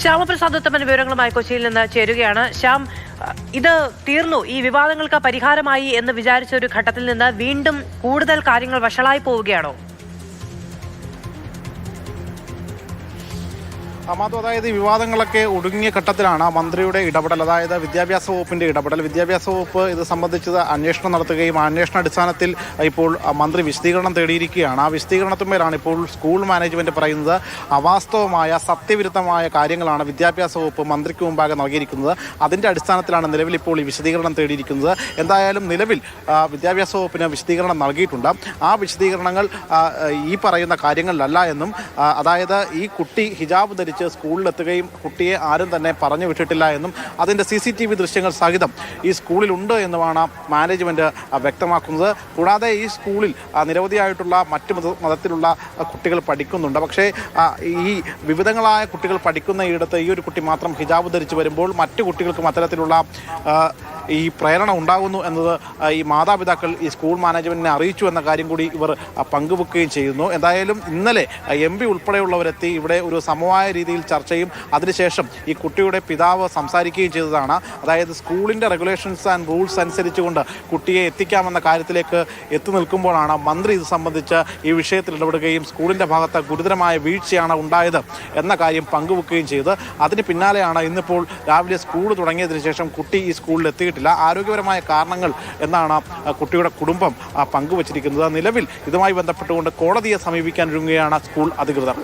ശ്യാമപ്രസാദ് ഉത്തമൻ വിവരങ്ങളുമായി കൊച്ചിയിൽ നിന്ന് ചേരുകയാണ്. ശ്യാം, ഇത് തീർന്നു, ഈ വിവാദങ്ങൾക്ക് പരിഹാരമായി എന്ന് വിചാരിച്ച ഒരു ഘട്ടത്തിൽ നിന്ന് വീണ്ടും കൂടുതൽ കാര്യങ്ങൾ വഷളായി പോവുകയാണോ? അതായത് വിവാദങ്ങളൊക്കെ ഒടുങ്ങിയ ഘട്ടത്തിലാണ് മന്ത്രിയുടെ ഇടപെടൽ, അതായത് വിദ്യാഭ്യാസ വകുപ്പിന്റെ ഇടപെടൽ. വിദ്യാഭ്യാസ വകുപ്പ് ഇത് സംബന്ധിച്ച് അന്വേഷണം നടത്തുകയും അന്വേഷണ അടിസ്ഥാനത്തിൽ ഇപ്പോൾ മന്ത്രി വിശദീകരണം തേടിയിരിക്കുകയാണ്. ആ വിശദീകരണത്തിന്മേലാണ് ഇപ്പോൾ സ്കൂൾ മാനേജ്മെന്റ് പറയുന്നത് അവാസ്തവമായ സത്യവിരുദ്ധമായ കാര്യങ്ങളാണ് വിദ്യാഭ്യാസ വകുപ്പ് മന്ത്രിക്ക് മുമ്പാകെ നൽകിയിരിക്കുന്നത്. അതിന്റെ അടിസ്ഥാനത്തിലാണ് നിലവിൽ ഇപ്പോൾ ഈ വിശദീകരണം തേടിയിരിക്കുന്നത്. എന്തായാലും നിലവിൽ വിദ്യാഭ്യാസ വകുപ്പിന് വിശദീകരണം നൽകിയിട്ടുണ്ട്. ആ വിശദീകരണങ്ങൾ ഈ പറയുന്ന കാര്യങ്ങളിലല്ല എന്നും, അതായത് ഈ കുട്ടി ഹിജാബ് ധരിച്ച് സ്കൂളിലെത്തുകയും കുട്ടിയെ ആരും തന്നെ പറഞ്ഞു വിട്ടിട്ടില്ല എന്നും അതിൻ്റെ CCTV ദൃശ്യങ്ങൾ സഹിതം ഈ സ്കൂളിലുണ്ട് എന്നുമാണ് മാനേജ്മെൻറ്റ് വ്യക്തമാക്കുന്നത്. കൂടാതെ ഈ സ്കൂളിൽ നിരവധിയായിട്ടുള്ള മറ്റ് മതത്തിലുള്ള കുട്ടികൾ പഠിക്കുന്നുണ്ട്. പക്ഷേ ഈ വിവിധങ്ങളായ കുട്ടികൾ പഠിക്കുന്ന ഇടത്ത് ഈ ഒരു കുട്ടി മാത്രം ഹിജാബ് ധരിച്ച് വരുമ്പോൾ മറ്റു കുട്ടികൾക്കും അത്തരത്തിലുള്ള ഈ പ്രേരണ ഉണ്ടാകുന്നു എന്നത് ഈ മാതാപിതാക്കൾ ഈ സ്കൂൾ മാനേജ്മെന്റിനെ അറിയിച്ചു എന്ന കാര്യം കൂടി ഇവർ പങ്കുവെക്കുകയും ചെയ്യുന്നു. എന്തായാലും ഇന്നലെ MP ഉൾപ്പെടെയുള്ളവരെത്തി ഇവിടെ ഒരു സമവായ രീതിയിൽ ചർച്ചയും അതിനുശേഷം ഈ കുട്ടിയുടെ പിതാവ് സംസാരിക്കുകയും ചെയ്തതാണ്. അതായത് സ്കൂളിൻ്റെ റെഗുലേഷൻസ് ആൻഡ് റൂൾസ് അനുസരിച്ചുകൊണ്ട് കുട്ടിയെ എത്തിക്കാമെന്ന കാര്യത്തിലേക്ക് എത്തി നിൽക്കുമ്പോഴാണ് മന്ത്രി ഇത് സംബന്ധിച്ച് ഈ വിഷയത്തിൽ ഇടപെടുകയും സ്കൂളിൻ്റെ ഭാഗത്ത് ഗുരുതരമായ വീഴ്ചയാണ് ഉണ്ടായത് എന്ന കാര്യം പങ്കുവെക്കുകയും ചെയ്ത് അതിന് പിന്നാലെയാണ് ഇന്നിപ്പോൾ രാവിലെ സ്കൂൾ തുടങ്ങിയതിനു ശേഷം കുട്ടി ഈ സ്കൂളിൽ എത്തിയിട്ടില്ല, ആരോഗ്യപരമായ കാരണങ്ങൾ എന്നാണ് കുട്ടിയുടെ കുടുംബം പങ്കുവച്ചിരിക്കുന്നത്. നിലവിൽ ഇതുമായി ബന്ധപ്പെട്ടുകൊണ്ട് കോടതിയെ സമീപിക്കാൻ ഒരുങ്ങുകയാണ് സ്കൂൾ അധികൃതർ.